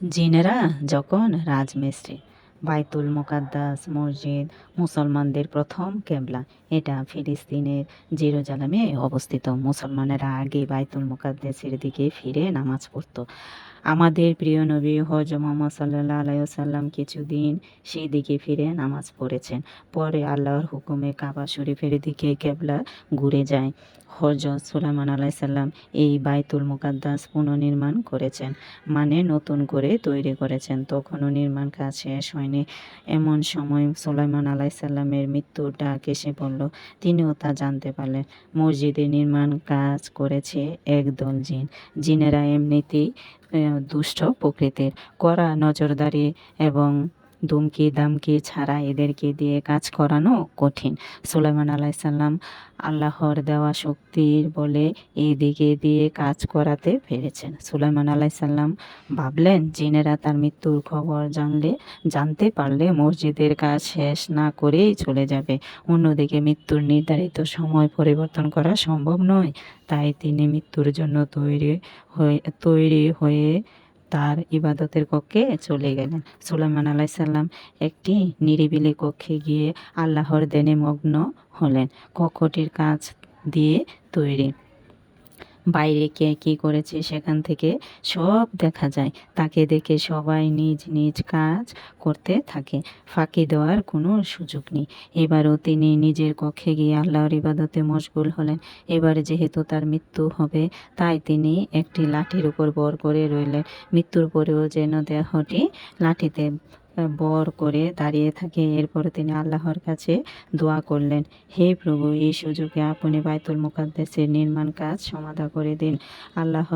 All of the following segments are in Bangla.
জিনেরা যখন রাজমিস্ত্রি। বাইতুল মুকাদ্দাস মসজিদ মুসলমানদের প্রথম কেবলা। এটা ফিলিস্তিনের জেরুজালেমে অবস্থিত। মুসলমানেরা আগে বাইতুল মুকাদ্দাসের দিকে ফিরে নামাজ পড়তো। আমাদের প্রিয় নবী হজ মোহাম্মদ সাল্লাল্লাহু আলাইহি ওয়াসাল্লাম কিছুদিন সেই দিকে ফিরে নামাজ পড়েছেন। পরে আল্লাহর হুকুমে কাবা শরীফের দিকে কেবলা ঘুরে যায়। হযরত সুলাইমান আলাইহিসসালাম এই বাইতুল মুকাদ্দাস পুনর্নির্মাণ করেছেন, মানে নতুন করে তৈরি করেছেন। তখনও নির্মাণ কাজ শেষ হয়নি। এমন সময় সুলাইমান আলাইহিসসালামের মৃত্যুর ডাক এসে পড়ল। তিনিও তা জানতে পারলেন। মসজিদের নির্মাণ কাজ করেছে একদল জিন। জিনেরা এমনিতেই দুষ্ট প্রকৃতির, কড়া নজরদারি এবং ধমকি দামকি ছাড়া এদেরকে দিয়ে কাজ করানো কঠিন। সুলাইমান আলাইহিসসালাম আল্লাহর দেওয়া শক্তির বলে এই দিকে দিয়ে কাজ করাতে পেরেছেন। সুলাইমান আলাইহিসসালাম ভাবলেন, জিনেরা তার মৃত্যুর খবর জানতে পারলে মসজিদের কাজ শেষ না করেই চলে যাবে। অন্যদিকে মৃত্যুর নির্ধারিত সময় পরিবর্তন করা সম্ভব নয়। তাই তিনি মৃত্যুর জন্য তৈরি হয়ে তার ইবাদতের কক্ষে চলে গেলেন। সুলাইমান আলাইহিসসালাম একটি নিরিবিলি কক্ষে গিয়ে আল্লাহর ধ্যানে মগ্ন হলেন। কক্ষটির কাঁচ দিয়ে তৈরি। বাইরে কে কী করেছে সেখান থেকে সব দেখা যায়। তাকে দেখে সবাই নিজ নিজ কাজ করতে থাকে। ফাঁকি দেওয়ার কোনো সুযোগ নেই। এবারও তিনি নিজের কক্ষে গিয়ে আল্লাহর ইবাদতে মশগুল হলেন। এবার যেহেতু তার মৃত্যু হবে, তাই তিনি একটি লাঠির উপর ভর করে রইলেন। মৃত্যুর পরেও যেন দেহটি লাঠিতে বর করে দাঁড়িয়ে থাকে। এরপর তিনি আল্লাহর কাছে দোয়া করলেন, হে প্রভু, এই সুযোগে আপনি বাইতুল মুকাদ্দাসের নির্মাণ কাজ সমাধা করে দিন। আল্লাহ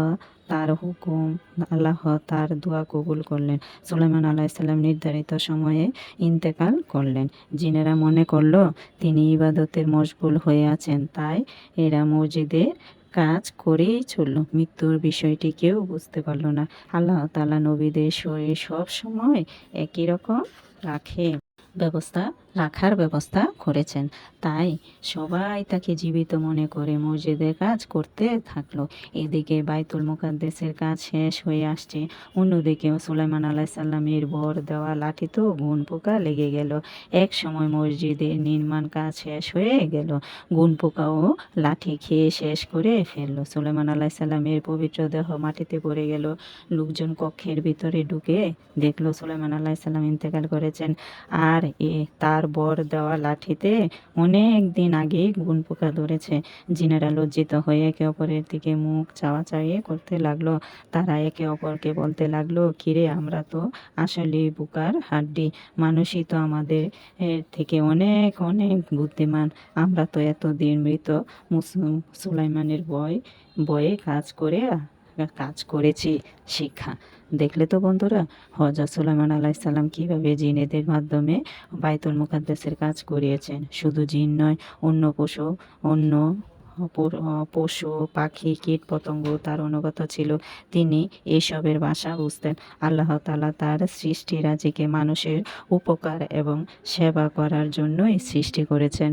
তার দোয়া কবুল করলেন। সুলাইমান আলাইহিসসালাম নির্ধারিত সময়ে ইন্তেকাল করলেন। জিনেরা মনে করল তিনি ইবাদতের মশগুল হয়ে আছেন, তাই এরা মসজিদে কাজ করেই চলল। মৃত্যুর বিষয়টি কেউ বুঝতে পারল না। আল্লাহ তাআলা নবীদের শরীর সব সময় একই রকম রাখার ব্যবস্থা করেছেন। তাই সবাই তাকে জীবিত মনে করে মসজিদের কাজ করতে থাকলো। এদিকে বাইতুল মুকাদ্দাসের কাজ শেষ হয়ে আসছে। অন্যদিকেও সুলাইমান আলাইহিসসালামের বর দেওয়া লাঠিতেও গুণ পোকা লেগে গেল। এক সময় মসজিদের নির্মাণ কাজ শেষ হয়ে গেল। গুণ পোকাও লাঠি খেয়ে শেষ করে ফেলল। সুলাইমান আলাইহিসসালামের পবিত্র দেহ মাটিতে পড়ে গেল। লোকজন কক্ষের ভিতরে ঢুকে দেখলো সুলাইমান আলাইহিসসালাম ইন্তেকাল করেছেন, আর তার বর দেওয়া লাঠিতে অনেক দিন আগেই গুণ পোকা ধরেছে। জিনেরা লজ্জিত হয়ে একে অপরের দিকে মুখ চাওয়াচাওয়ি করতে লাগলো। তারা একে অপরকে বলতে লাগলো, কিরে, আমরা তো আসলেই বুকার হাড্ডি। মানুষই তো আমাদের থেকে অনেক অনেক বুদ্ধিমান। আমরা তো এতদিন মৃত সুলাইমানের বয়ে কাজ করেছি শিক্ষা। দেখলে তো বন্ধুরা, হযরত সুলাইমান আলাইহিসসালাম কীভাবে জিনেদের মাধ্যমে বাইতুল মুকাদ্দাসের কাজ করিয়েছেন। শুধু জিন নয়, অন্য পশু পাখি কীট পতঙ্গ তার অনুগত ছিল। তিনি এসবের ভাষা বুঝতেন। আল্লাহ তাআলা তার সৃষ্টিরাজিকে মানুষের উপকার এবং সেবা করার জন্যই সৃষ্টি করেছেন।